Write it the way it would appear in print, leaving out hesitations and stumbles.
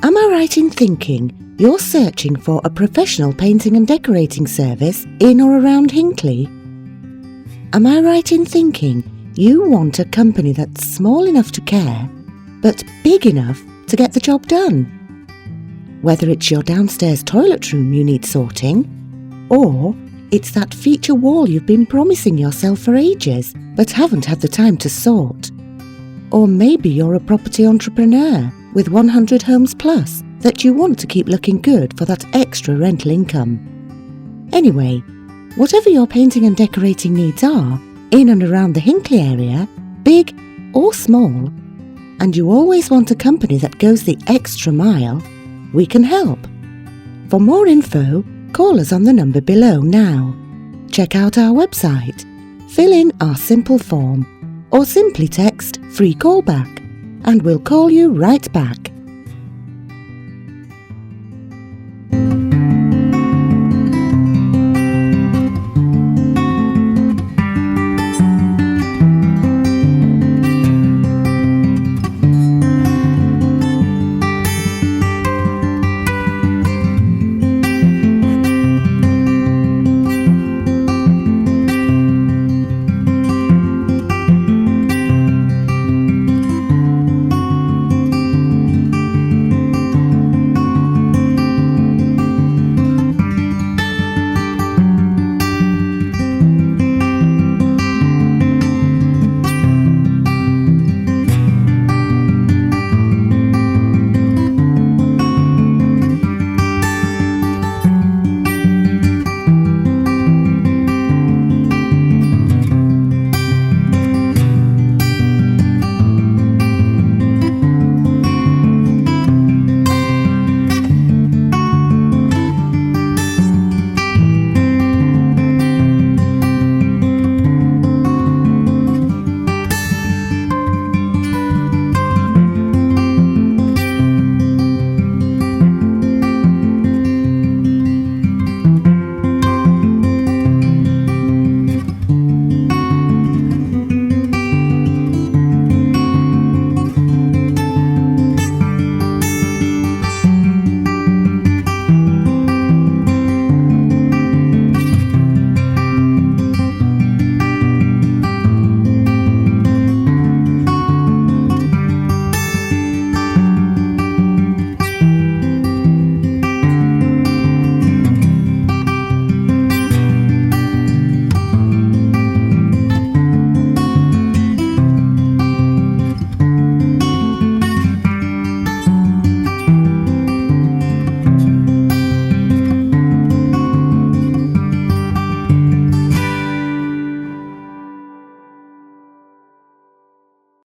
Am I right in thinking you're searching for a professional painting and decorating service in or around Hinckley? Am I right in thinking you want a company that's small enough to care, but big enough to get the job done? Whether it's your downstairs toilet room you need sorting, or it's that feature wall you've been promising yourself for ages but haven't had the time to sort. Or maybe you're a property entrepreneur with 100 homes plus that you want to keep looking good for that extra rental income. Anyway, whatever your painting and decorating needs are, in and around the Hinckley area, big or small, and you always want a company that goes the extra mile, we can help. For more info, call us on the number below now. Check out our website, fill in our simple form, or simply text free callback, and we'll call you right back.